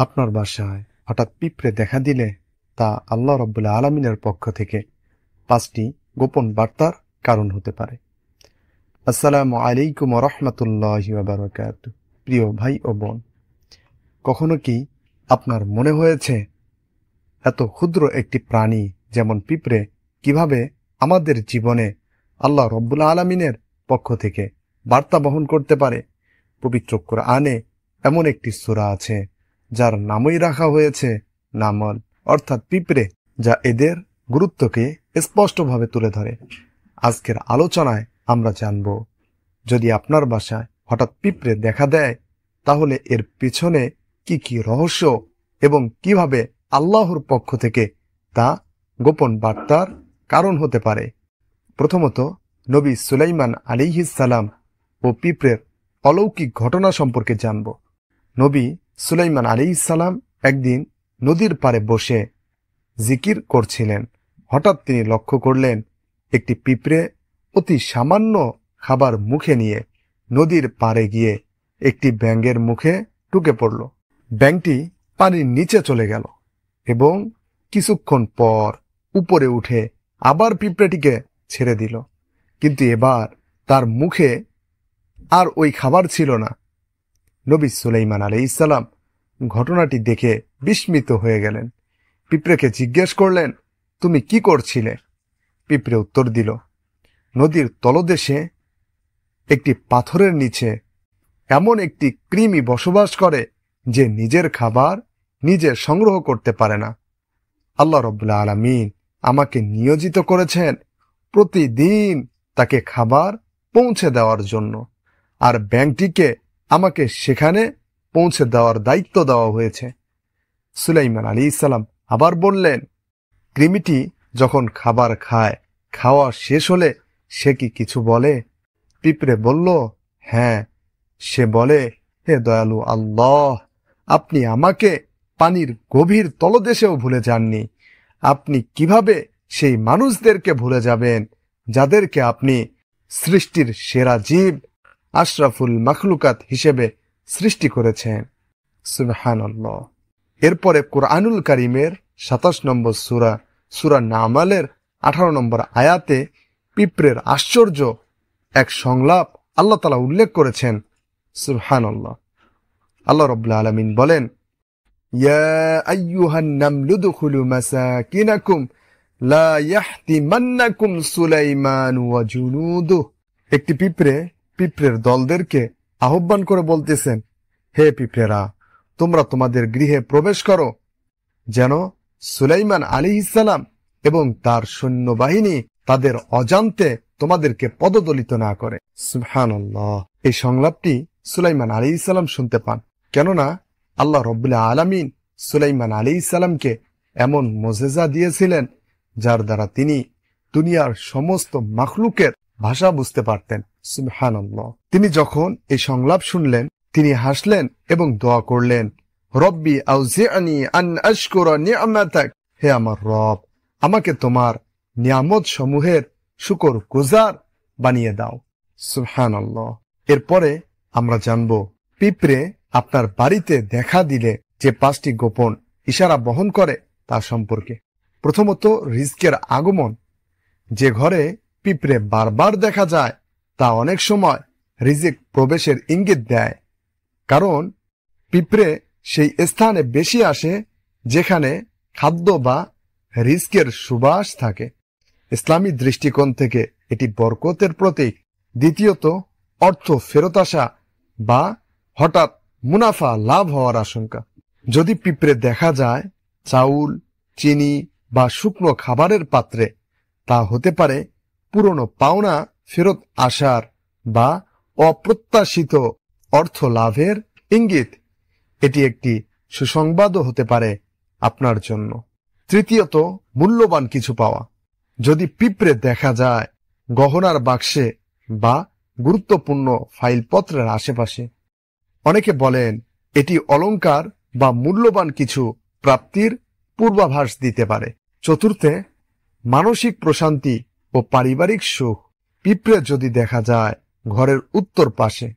আপনার বাসায় হঠাৎ পিঁপড়ে দেখা দিলে তা আল্লাহ রাব্বুল আলামিনের পক্ষ থেকে 5টি গোপন বার্তার কারণ হতে পারে। আসসালামু আলাইকুম ওয়া রাহমাতুল্লাহি ওয়া বারাকাতুহু। প্রিয় ভাই ও বোন, কখনো কি আপনার মনে হয়েছে এত ক্ষুদ্র একটি প্রাণী যেমন পিঁপড়ে কিভাবে আমাদের জীবনে আল্লাহ রাব্বুল আলামিনের পক্ষ থেকে বার্তা বহন করতে পারে? পবিত্র কোরআনে এমন একটি সূরা আছে যার নামই রাখা হয়েছে নামল, অর্থাৎ পিঁপড়ে, যা এদের গুরুত্বকে স্পষ্টভাবে তুলে ধরে। আজকের আলোচনায় আমরা জানব, যদি আপনার বাসায় হঠাৎ পিঁপড়ে দেখা দেয় তাহলে এর পিছনে কি কি রহস্য এবং কিভাবে আল্লাহর পক্ষ থেকে তা গোপন বার্তার কারণ হতে পারে। প্রথমত, নবী সুলাইমান আলাইহিস সালাম ও পিঁপড়ের অলৌকিক ঘটনা সম্পর্কে জানব। নবী সুলাইমান আলাইহিস সালাম একদিন নদীর পাড়ে বসে জিকির করছিলেন। হঠাৎ তিনি লক্ষ্য করলেন একটি পিঁপড়ে অতি সামান্য খাবার মুখে নিয়ে নদীর পাড়ে গিয়ে একটি ব্যাঙের মুখে ঢুকে পড়ল। ব্যাঙটি পানির নিচে চলে গেল এবং কিছুক্ষণ পর উপরে উঠে আবার পিঁপড়েটিকে ছেড়ে দিল, কিন্তু এবার তার মুখে আর ওই খাবার ছিল না। নবী সুলাইমান আলাইহিস সালাম ঘটনাটি দেখে বিস্মিত হয়ে গেলেন। পিঁপড়েকে জিজ্ঞেস করলেন, তুমি কি করছিলে? পিঁপড়ে উত্তর দিল, নদীর তলদেশে একটি পাথরের নিচে এমন একটি কৃমি বসবাস করে যে নিজের খাবার নিজে সংগ্রহ করতে পারে না। আল্লাহ রাব্বুল আলামিন আমাকে নিয়োজিত করেছেন প্রতিদিন তাকে খাবার পৌঁছে দেওয়ার জন্য, আর ব্যাঙটিকে আমাকে সেখানে পৌঁছে দেওয়ার দায়িত্ব দেওয়া হয়েছে। সুলাইমান আলাইহিস সালাম আবার বললেন, কৃমিটি যখন খাবার খায়, খাওয়া শেষ হলে সে কি কিছু বলে? পিঁপড়ে বলল, হ্যাঁ, সে বলে, হে দয়ালু আল্লাহ, আপনি আমাকে পানির গভীর তলদেশেও ভুলে যাননি। আপনি কিভাবে সেই মানুষদেরকে ভুলে যাবেন যাদেরকে আপনি সৃষ্টির সেরা জীব, আশরাফুল মাখলুকাত হিসেবে সৃষ্টি করেছেন। সুবহানাল্লাহ। এরপরে কোরআনুল কারীমের 27 নম্বর সূরা নামালের 18 নম্বর আয়াতে পিঁপড়ের আশ্চর্য এক সংলাপ আল্লাহ তাআলা উল্লেখ করেছেন। সুবহানাল্লাহ। আল্লাহ রাব্বুল আলামিন বলেন, ইয়া আইয়ুহান নামলু দুখুলু মাসাকিনাকুম লা ইয়াহতিমান্নাকুম সুলাইমান ওয়া জুনুদুহু। একটি পিঁপড়ের দলদেরকে আহ্বান করে বলতেছেন, হে পিঁপড়েরা, তোমরা তোমাদের গৃহে প্রবেশ করো, যেন সুলাইমান আলাইহিস সালাম এবং তার সৈন্যবাহিনী তাদের অজান্তে তোমাদেরকে পদদলিত না করে। সুবহানাল্লাহ। এই সংলাপটি সুলাইমান আলাইহিস সালাম শুনতে পান, কেননা আল্লাহ রাব্বুল আলামিন সুলাইমান আলাইহিস সালামকে এমন মুজিজা দিয়েছিলেন যার দ্বারা তিনি দুনিয়ার সমস্ত মাখলুকের ভাষা বুঝতে পারতেন। সুবহানাল্লাহ। তিনি যখন এই সংলাপ শুনলেন, তিনি হাসলেন এবং দোয়া করলেন, রব্বি আউজিআনি আন আশকুরা নি'মাতাক। হে আমার রব, আমাকে তোমার নিয়ামত সমূহের শুকর গুজার বানিয়ে দাও। সুবহানাল্লাহ। এরপরে আমরা জানব পিঁপড়ে আপনার বাড়িতে দেখা দিলে যে 5টি গোপন ইশারা বহন করে তা সম্পর্কে। প্রথমত, রিজকের আগমন। যে ঘরে পিঁপড়ে বারবার দেখা যায় তা অনেক সময় রিজিক প্রবেশের ইঙ্গিত দেয়, কারণ পিঁপড়ে সেই স্থানে বেশি আসে যেখানে খাদ্য বা রিজকের সুবাস থাকে। ইসলামী দৃষ্টিকোণ থেকে এটি বরকতের প্রতীক। দ্বিতীয়ত, অর্থ ফেরত আসা বা হঠাৎ মুনাফা লাভ হওয়ার আশঙ্কা। যদি পিঁপড়ে দেখা যায় চাউল, চিনি বা শুকনো খাবারের পাত্রে, তা হতে পারে পুরনো পাওনা ফেরত আসার বা অপ্রত্যাশিত অর্থ লাভের ইঙ্গিত। এটি একটি সুসংবাদও হতে পারে আপনার জন্য। তৃতীয়ত, মূল্যবান কিছু পাওয়া। যদি পিঁপড়ে দেখা যায় গহনার বাক্সে বা গুরুত্বপূর্ণ ফাইলপত্রের আশেপাশে, অনেকে বলেন এটি অলংকার বা মূল্যবান কিছু প্রাপ্তির পূর্বাভাস দিতে পারে। চতুর্থে, মানসিক প্রশান্তি ও পারিবারিক সুখ। পিঁপড়ে যদি দেখা যায় ঘরের উত্তর পাশে,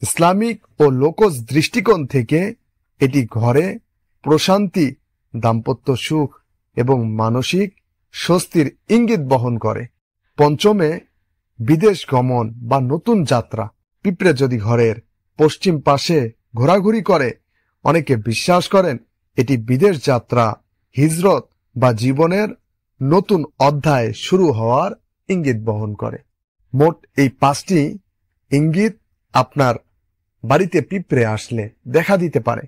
ইসলামিক ও লোকজ দৃষ্টিকোণ থেকে এটি ঘরে প্রশান্তি, দাম্পত্য সুখ এবং মানসিক স্বস্তির ইঙ্গিত বহন করে। পঞ্চমে, বিদেশ গমন বা নতুন যাত্রা। পিঁপড়ে যদি ঘরের পশ্চিম পাশে ঘোরাঘুরি করে, অনেকে বিশ্বাস করেন এটি বিদেশ যাত্রা, হিজরত বা জীবনের নতুন অধ্যায় শুরু হওয়ার ইঙ্গিত বহন করে। মোট এই 5টি ইঙ্গিত আপনার বাড়িতে পিঁপড়ে আসলে দেখা দিতে পারে।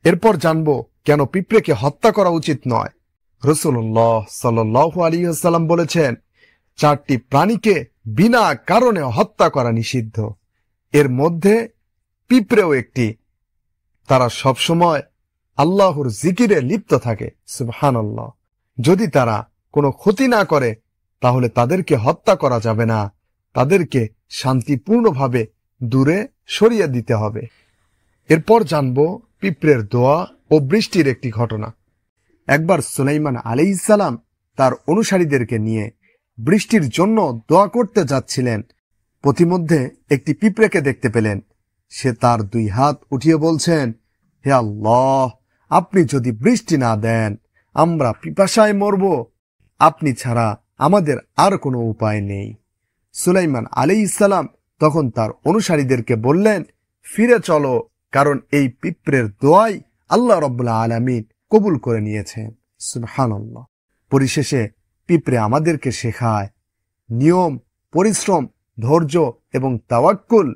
এরপর জানব কেন পিঁপড়েকে হত্যা করা উচিত নয়। রাসূলুল্লাহ সাল্লাল্লাহু আলাইহি ওয়াসাল্লাম বলেছেন, 4টি প্রাণীকে বিনা কারণে হত্যা করা নিষিদ্ধ। এর মধ্যে পিঁপড়েও একটি। তারা সবসময় আল্লাহর জিকিরে লিপ্ত থাকে, সুবহানাল্লাহ। যদি তারা কোনো ক্ষতি না করে তাহলে তাদেরকে হত্যা করা যাবে না, তাদেরকে শান্তিপূর্ণভাবে দূরে সরিয়ে দিতে হবে। এরপর জানব পিঁপড়ের দোয়া ও বৃষ্টির একটি ঘটনা। একবার সুলাইমান আলাইহিস সালাম তার অনুসারীদেরকে নিয়ে বৃষ্টির জন্য দোয়া করতে যাচ্ছিলেন। পথিমধ্যে একটি পিঁপড়েকে দেখতে পেলেন। সে তার 2 হাত উঠিয়ে বলছেন, হে আল্লাহ, আপনি যদি বৃষ্টি না দেন আমরা পিপাসায় মরব, আপনি ছাড়া আমাদের আর কোনো উপায় নেই। সুলাইমান আলাইহিস সালাম তখন তার অনুসারীদেরকে বললেন, ফিরে চলো, কারণ এই পিঁপড়ের দোয়াই আল্লাহ রাব্বুল আলামিন কবুল করে নিয়েছেন। সুবহানাল্লাহ। পরিশেষে পিঁপড়ে আমাদেরকে শেখায় নিয়ম, পরিশ্রম, ধৈর্য এবং তাওয়াক্কুল।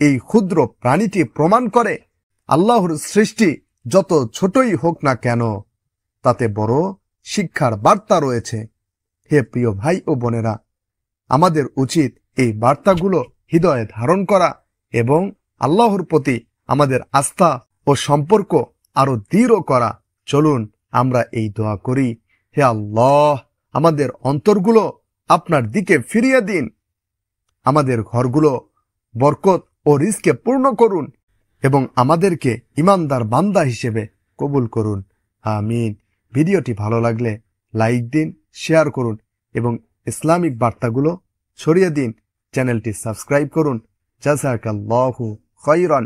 এই ক্ষুদ্র প্রাণীটি প্রমাণ করে আল্লাহর সৃষ্টি যত ছোটই হোক না কেন তাতে বড় শিক্ষার বার্তা রয়েছে। হে প্রিয় ভাই ও বোনেরা, আমাদের উচিত এই বার্তাগুলো হৃদয়ে ধারণ করা এবং আল্লাহর প্রতি আমাদের আস্থা ও সম্পর্ক আরো দৃঢ় করা। চলুন আমরা এই দোয়া করি, হে আল্লাহ, আমাদের অন্তরগুলো আপনার দিকে ফিরিয়ে দিন, আমাদের ঘরগুলো বরকত ও রিজকে পূর্ণ করুন এবং আমাদেরকে ঈমানদার বান্দা হিসেবে কবুল করুন। আমিন। ভিডিওটি ভালো লাগলে লাইক দিন, শেয়ার করুন এবং ইসলামিক বার্তাগুলো ছড়িয়ে দিন। চ্যানেলটি সাবস্ক্রাইব করুন। জাযাকাল্লাহু খাইরান।